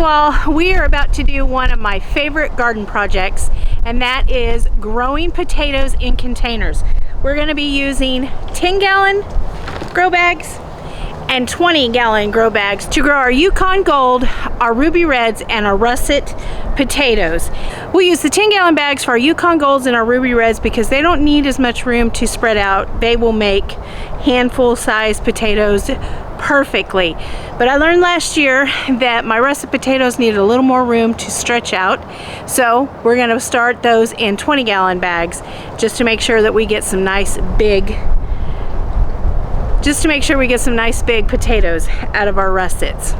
all, we are about to do one of my favorite garden projects, and that is growing potatoes in containers. We're going to be using 10-gallon grow bags and 20-gallon grow bags to grow our Yukon Gold, our Ruby Reds, and our Russet potatoes. We'll use the 10-gallon bags for our Yukon Golds and our Ruby Reds because they don't need as much room to spread out. They will make handful-sized potatoes perfectly. But I learned last year that my russet potatoes needed a little more room to stretch out, so we're going to start those in 20-gallon bags just to make sure that we get some nice big potatoes out of our russets.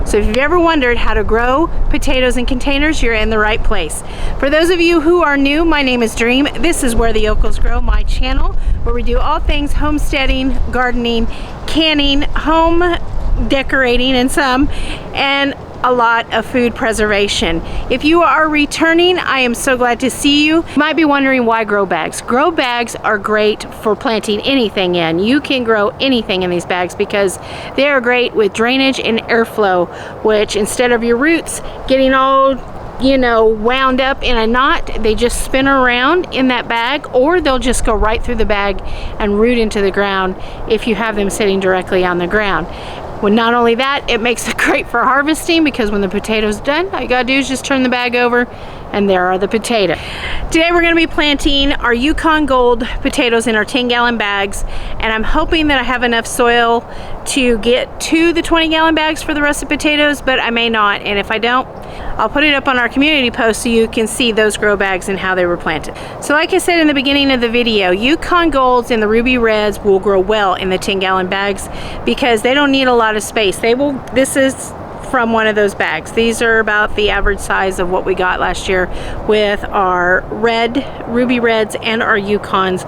So if you've ever wondered how to grow potatoes in containers, you're in the right place. For those of you who are new, my name is Dream. This is Where the Yokels Grow, my channel, where we do all things homesteading, gardening, canning, home decorating, and a lot of food preservation. If you are returning, I am so glad to see you. You might be wondering why grow bags. Grow bags are great for planting anything in. You can grow anything in these bags because they are great with drainage and airflow, which instead of your roots getting all wound up in a knot, they just spin around in that bag, or they'll just go right through the bag and root into the ground if you have them sitting directly on the ground. Well, not only that, it makes it great for harvesting because when the potato's done, all you gotta do is just turn the bag over and there are the potatoes. Today we're gonna be planting our Yukon Gold potatoes in our 10-gallon bags, and I'm hoping that I have enough soil to get to the 20-gallon bags for the russet potatoes, but I may not, and if I don't, I'll put it up on our community post so you can see those grow bags and how they were planted. So like I said in the beginning of the video, Yukon Golds and the Ruby Reds will grow well in the 10-gallon bags because they don't need a lot of space. This is from one of those bags. These are about the average size of what we got last year with our Ruby Reds and our Yukons.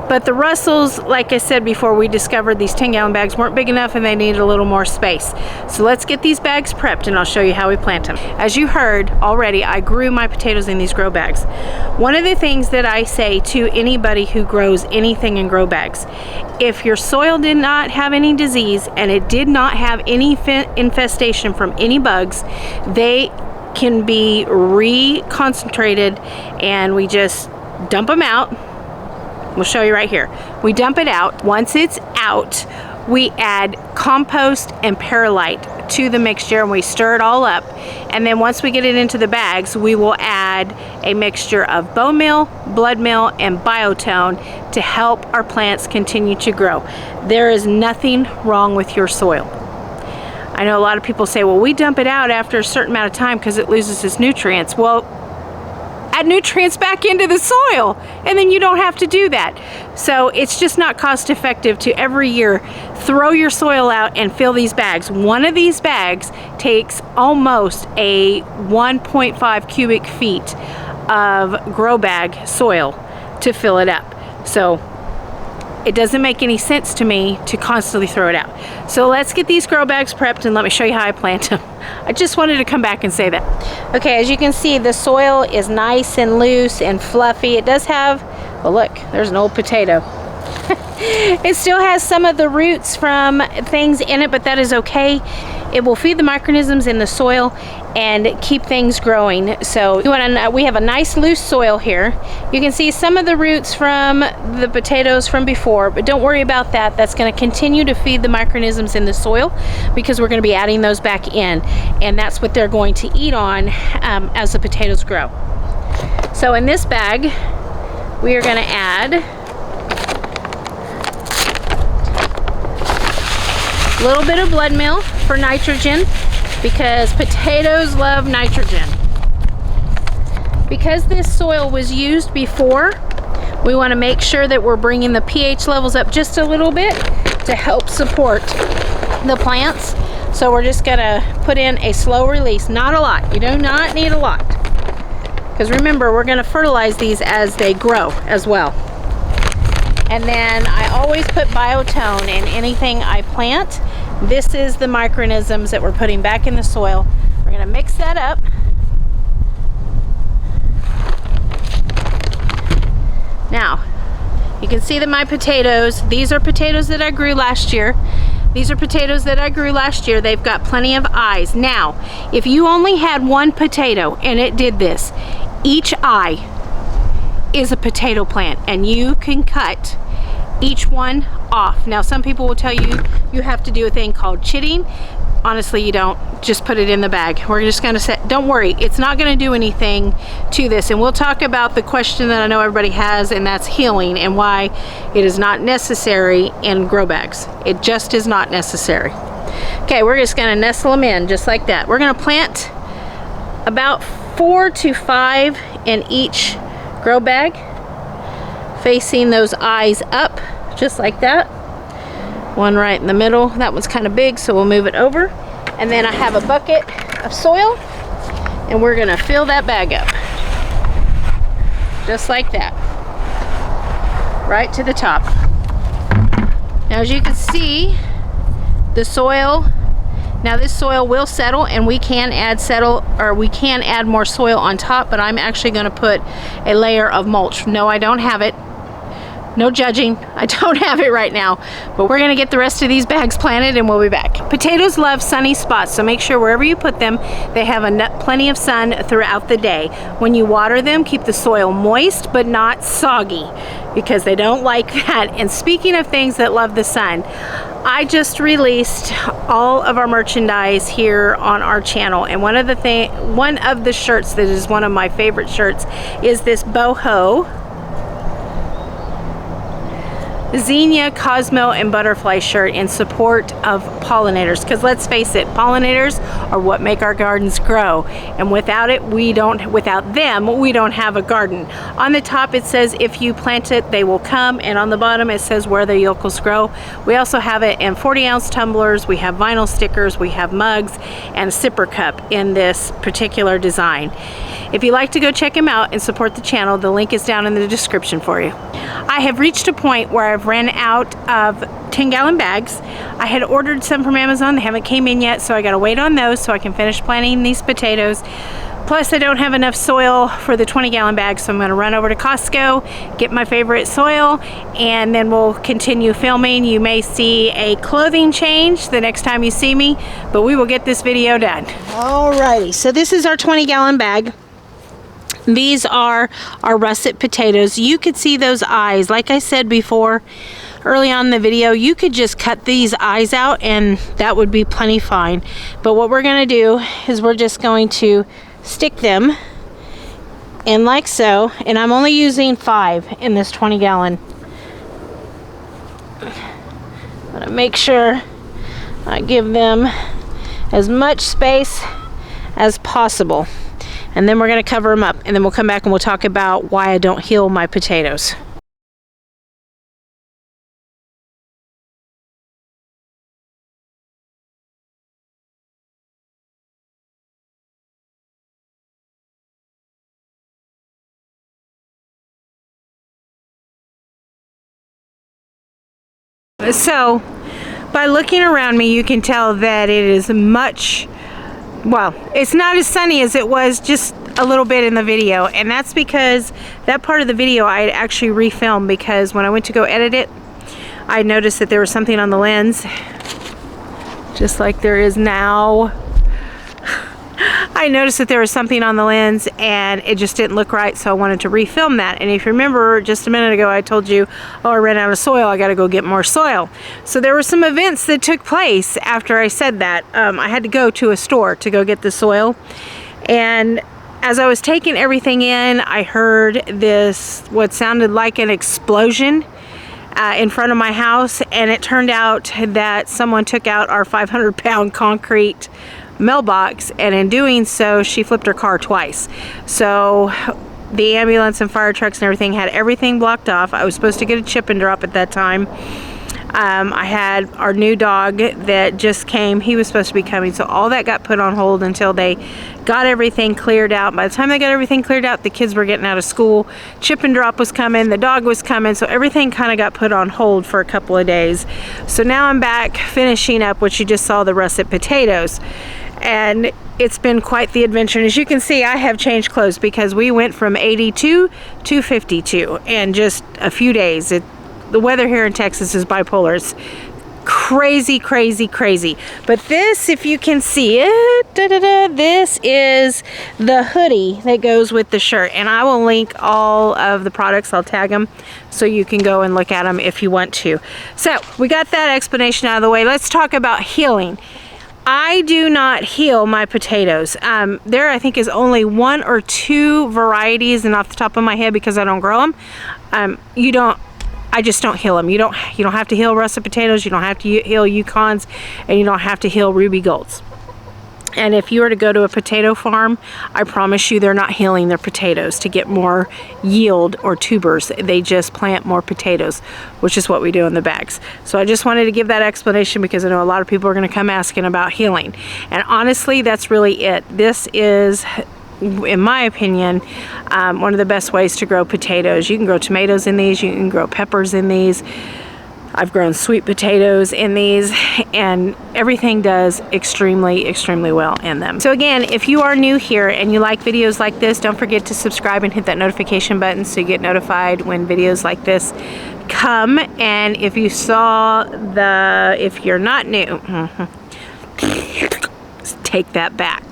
But the Russells, like I said before, we discovered these 10-gallon bags weren't big enough and they needed a little more space. So let's get these bags prepped and I'll show you how we plant them. As you heard already, I grew my potatoes in these grow bags. One of the things that I say to anybody who grows anything in grow bags, if your soil did not have any disease and it did not have any infestation from any bugs, they can be reconcentrated, and we just dump them out. We'll show you right here. We dump it out. Once it's out, we add compost and perlite to the mixture and we stir it all up. And then once we get it into the bags, we will add a mixture of bone meal, blood meal, and biotone to help our plants continue to grow. There is nothing wrong with your soil. I know a lot of people say, well, we dump it out after a certain amount of time because it loses its nutrients. Well, add nutrients back into the soil and then you don't have to do that. So it's just not cost effective to every year throw your soil out and fill these bags. One of these bags takes almost a 1.5 cubic feet of grow bag soil to fill it up. So it doesn't make any sense to me to constantly throw it out. So let's get these grow bags prepped and let me show you how I plant them. I just wanted to come back and say that. Okay, as you can see, the soil is nice and loose and fluffy. It does have, well look, there's an old potato. It still has some of the roots from things in it, but that is okay. It will feed the microorganisms in the soil and keep things growing. So we have a nice loose soil here. You can see some of the roots from the potatoes from before, but don't worry about that. That's going to continue to feed the microorganisms in the soil because we're going to be adding those back in, and that's what they're going to eat on as the potatoes grow. So in this bag, we are going to add a little bit of blood meal for nitrogen because potatoes love nitrogen. Because this soil was used before, we want to make sure that we're bringing the pH levels up just a little bit to help support the plants. So we're just going to put in a slow release, not a lot. You do not need a lot. Because remember, we're going to fertilize these as they grow as well. And then I always put biotone in anything I plant. This is the microorganisms that we're putting back in the soil. We're going to mix that up. Now, you can see that my potatoes, these are potatoes that I grew last year. These are potatoes that I grew last year. They've got plenty of eyes. Now, if you only had one potato and it did this, each eye is a potato plant, and you can cut each one off. Now, some people will tell you you have to do a thing called chitting. Honestly, you don't. Just put it in the bag. We're just going to set, don't worry, it's not going to do anything to this. And we'll talk about the question that I know everybody has, and that's healing, and why it is not necessary in grow bags. It just is not necessary. Okay, we're just going to nestle them in just like that. We're going to plant about 4 to 5 in each grow bag, facing those eyes up, just like that. One right in the middle. That one's kind of big, so we'll move it over. And then I have a bucket of soil, and we're gonna fill that bag up. Just like that. Right to the top. Now, as you can see, the soil, now this soil will settle, and we can add more soil on top, but I'm actually gonna put a layer of mulch. No, I don't have it. No judging, I don't have it right now, but we're gonna get the rest of these bags planted and we'll be back. Potatoes love sunny spots, so make sure wherever you put them, they have plenty of sun throughout the day. When you water them, keep the soil moist but not soggy, because they don't like that. And speaking of things that love the sun, I just released all of our merchandise here on our channel, and one of the shirts that is one of my favorite shirts is this boho Zinnia, Cosmo, and Butterfly shirt in support of pollinators, because let's face it, pollinators are what make our gardens grow, and without them we don't have a garden. On the top it says if you plant it they will come, and on the bottom it says where the yokels grow. We also have it in 40-ounce tumblers, we have vinyl stickers, we have mugs, and a sipper cup in this particular design. If you'd like to go check them out and support the channel, the link is down in the description for you. I have reached a point where I've ran out of 10-gallon bags. I had ordered some from Amazon. They haven't came in yet, so I gotta wait on those so I can finish planting these potatoes. Plus, I don't have enough soil for the 20-gallon bag, so I'm gonna run over to Costco, get my favorite soil, and then we'll continue filming. You may see a clothing change the next time you see me, but we will get this video done. Alrighty, so this is our 20-gallon bag. These are our russet potatoes. You could see those eyes. Like I said before, early on in the video, you could just cut these eyes out and that would be plenty fine. But what we're gonna do is we're just going to stick them in like so, and I'm only using 5 in this 20-gallon. I'm gonna make sure I give them as much space as possible. And then we're going to cover them up, and then we'll come back and we'll talk about why I don't heel my potatoes. So, by looking around me, you can tell that it is much, well, it's not as sunny as it was just a little bit in the video, and that's because that part of the video I had actually refilmed, because when I went to go edit it, I noticed that there was something on the lens, just like there is now. I noticed that there was something on the lens and it just didn't look right, so I wanted to refilm that. And if you remember just a minute ago, I told you, oh, I ran out of soil, I gotta go get more soil. So there were some events that took place after I said that. I had to go to a store to go get the soil, and as I was taking everything in, I heard this, what sounded like an explosion in front of my house, and it turned out that someone took out our 500-pound concrete mailbox, and in doing so she flipped her car twice. So the ambulance and fire trucks and everything had everything blocked off. I was supposed to get a chip and drop at that time. I had our new dog that just came. He was supposed to be coming, so all that got put on hold until they got everything cleared out. By the time they got everything cleared out, the kids were getting out of school, chip and drop was coming, the dog was coming, so everything kind of got put on hold for a couple of days. So now I'm back finishing up what you just saw, the russet potatoes. And it's been quite the adventure. And as you can see, I have changed clothes because we went from 82 to 52 in just a few days. The weather here in Texas is bipolar. It's crazy, crazy, crazy. But this, if you can see it, this is the hoodie that goes with the shirt, and I will link all of the products. I'll tag them so you can go and look at them if you want to. So we got that explanation out of the way. Let's talk about healing. I do not heal my potatoes. There, I think, is only 1 or 2 varieties, and off the top of my head, because I don't grow them, I just don't heal them. You don't have to heal russet potatoes. You don't have to heal Yukons, and you don't have to heal ruby golds. And if you were to go to a potato farm, I promise you they're not healing their potatoes to get more yield or tubers. They just plant more potatoes, which is what we do in the bags. So I just wanted to give that explanation because I know a lot of people are going to come asking about healing. And honestly, that's really it. This is, in my opinion, one of the best ways to grow potatoes. You can grow tomatoes in these. You can grow peppers in these. I've grown sweet potatoes in these, and everything does extremely, extremely well in them. So again, if you are new here and you like videos like this, don't forget to subscribe and hit that notification button so you get notified when videos like this come. And if you saw if you're not new, take that back.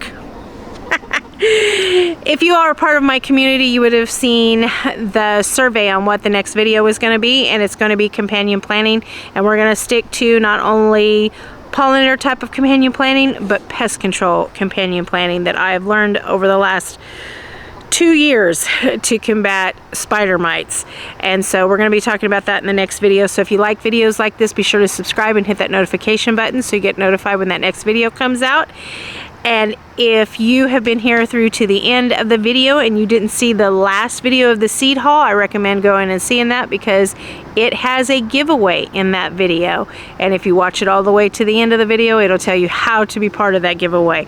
If you are a part of my community, you would have seen the survey on what the next video is going to be, and it's going to be companion planting, and we're going to stick to not only pollinator type of companion planting, but pest control companion planting that I have learned over the last 2 years to combat spider mites. And so we're going to be talking about that in the next video. So if you like videos like this, be sure to subscribe and hit that notification button so you get notified when that next video comes out. And if you have been here through to the end of the video and you didn't see the last video of the seed haul, I recommend going and seeing that because it has a giveaway in that video. And if you watch it all the way to the end of the video, it'll tell you how to be part of that giveaway.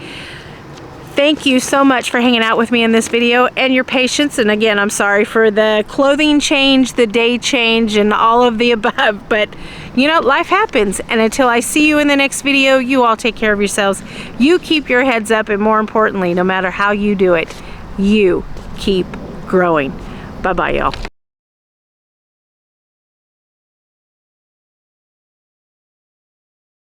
Thank you so much for hanging out with me in this video and your patience. And again, I'm sorry for the clothing change, the day change, and all of the above. But, you know, life happens. And until I see you in the next video, you all take care of yourselves. You keep your heads up. And more importantly, no matter how you do it, you keep growing. Bye-bye, y'all.